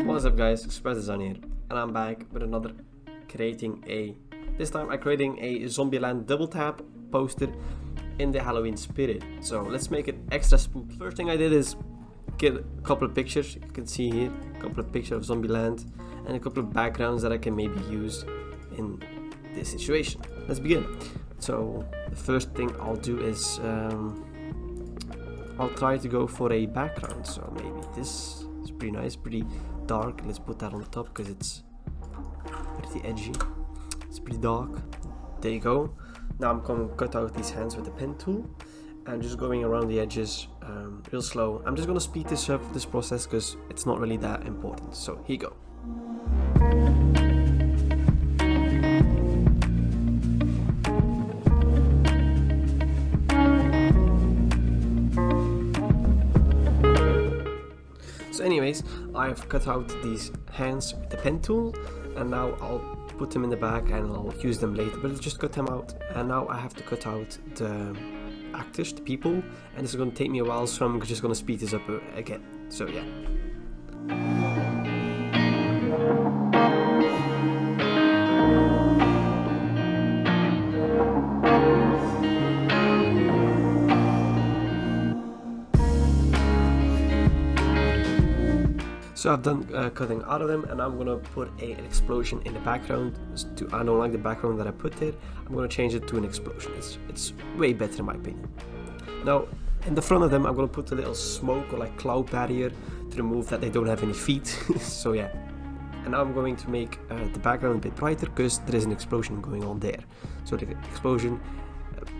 What's up guys, Express is on here, and I'm back with another this time I'm creating a Zombieland double tap poster in the Halloween spirit. So let's make it extra spooky. First thing I did is get a couple of pictures, you can see here, a couple of pictures of Zombieland and a couple of backgrounds that I can maybe use in this situation. Let's begin. So the first thing I'll do is I'll try to go for a background, so maybe this is pretty nice, pretty dark. Let's put that on the top because it's pretty edgy. It's pretty dark. There you go. Now I'm going to cut out these hands with the pen tool and just going around the edges real slow. I'm just going to speed this up, this process, because it's not really that important. So here you go. So anyways, I've cut out these hands with the pen tool, and now I'll put them in the back and I'll use them later, but I'll just cut them out. And now I have to cut out the actors, the people, and this is going to take me a while, so I'm just going to speed this up again. So yeah. So I've done cutting out of them, and I'm gonna put an explosion in the background. I don't like the background that I put there. I'm gonna change it to an explosion. It's way better in my opinion. Now in the front of them, I'm gonna put a little smoke or like cloud barrier to remove that they don't have any feet. So yeah. And now I'm going to make the background a bit brighter because there is an explosion going on there. So the explosion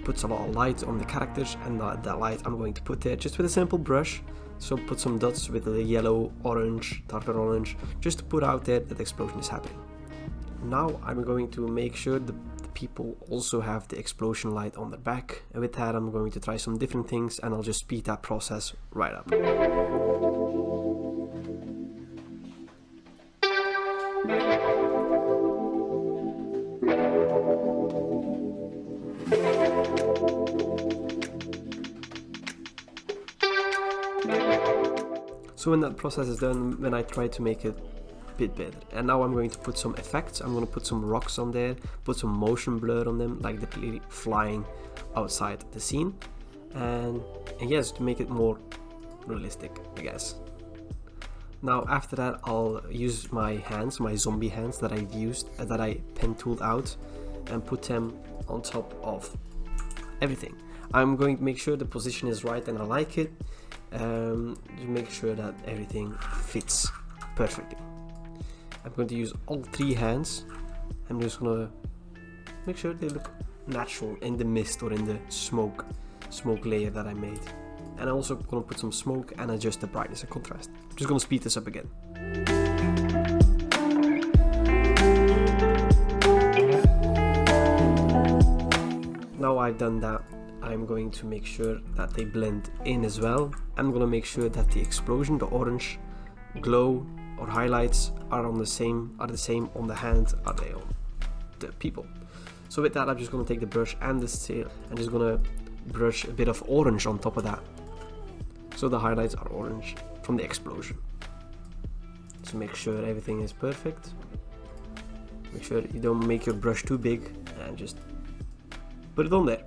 puts a lot of light on the characters, and that light I'm going to put there just with a simple brush. So put some dots with the yellow, orange, darker orange, just to put out there that the explosion is happening. Now I'm going to make sure the people also have the explosion light on their back, and with that I'm going to try some different things, and I'll just speed that process right up. So when that process is done, then I try to make it a bit better. And now I'm going to put some effects. I'm going to put some rocks on there, put some motion blur on them, like they're flying outside the scene. And yes, to make it more realistic, I guess. Now after that, I'll use my hands, my zombie hands that I've used, that I pen tooled out, and put them on top of everything. I'm going to make sure the position is right and I like it. To make sure that everything fits perfectly. I'm going to use all three hands. I'm just going to make sure they look natural in the mist or in the smoke layer that I made. And I'm also going to put some smoke and adjust the brightness and contrast. I'm just going to speed this up again. Now I've done that, I'm going to make sure that they blend in as well. I'm going to make sure that the explosion, the orange glow or highlights are the same on the hand are they on the people. So with that, I'm just going to take the brush and the tail and just going to brush a bit of orange on top of that. So the highlights are orange from the explosion. So make sure everything is perfect. Make sure you don't make your brush too big, and just put it on there.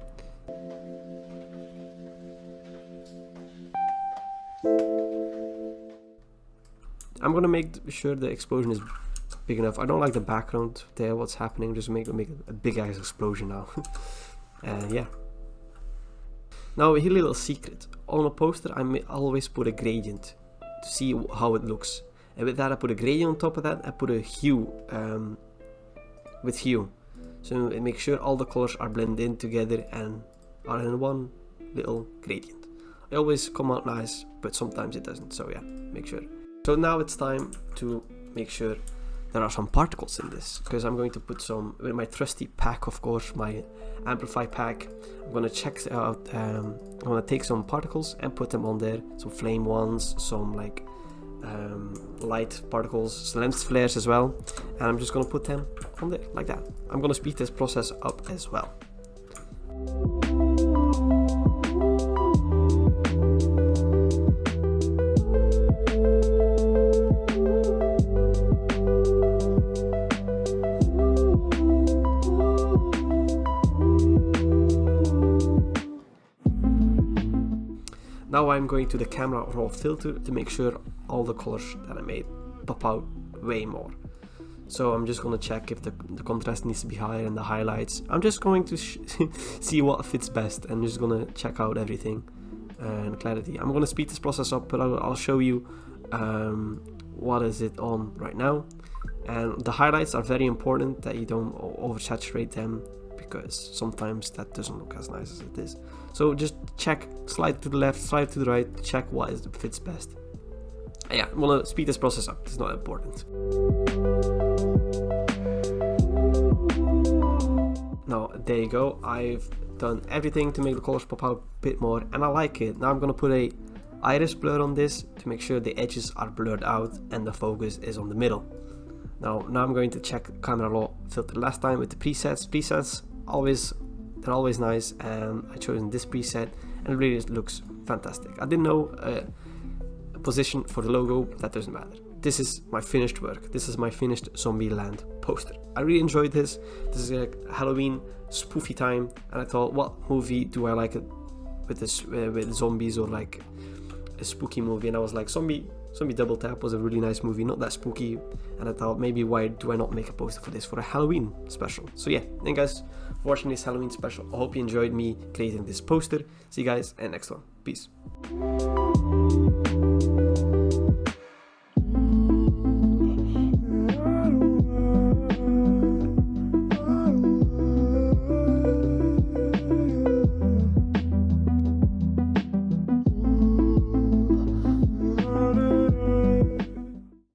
I'm gonna make sure the explosion is big enough. I don't like the background there, what's happening, just make a big ass explosion now. And yeah. Now here a little secret. On a poster I always put a gradient to see how it looks. And with that I put a gradient on top of that, I put a hue with hue. So it makes sure all the colors are blended in together and are in one little gradient. It always come out nice, but sometimes it doesn't, so yeah, make sure. So now it's time to make sure there are some particles in this, because I'm going to put some, with my trusty pack of course, my amplify pack, I'm going to check out, I'm going to take some particles and put them on there, some flame ones, some like light particles, some lens flares as well, and I'm just going to put them on there like that. I'm going to speed this process up as well. Now I'm going to the camera raw filter to make sure all the colors that I made pop out way more. So I'm just going to check if the contrast needs to be higher and the highlights. I'm just going to see what fits best, and just going to check out everything and clarity. I'm going to speed this process up, but I'll show you what is it on right now. And the highlights are very important that you don't oversaturate them, because sometimes that doesn't look as nice as it is. So just check, slide to the left, slide to the right, check what fits best. Yeah, I'm gonna speed this process up, it's not important. Now there you go, I've done everything to make the colors pop out a bit more, and I like it. Now I'm gonna put a iris blur on this to make sure the edges are blurred out and the focus is on the middle. Now I'm going to check camera raw filter last time with the presets. They're always nice, and I chosen this preset and it really looks fantastic. I didn't know a position for the logo, but that doesn't matter. This is my finished work. This is my finished Zombieland poster. I really enjoyed this. This is a Halloween spoofy time, and I thought, what movie do I like it with this with zombies, or like a spooky movie? And I was like, Zombie Double Tap was a really nice movie, not that spooky, and I thought, maybe why do I not make a poster for this for a Halloween special? So yeah, thank you guys for watching this Halloween special. I hope you enjoyed me creating this poster. See you guys in the next one. Peace.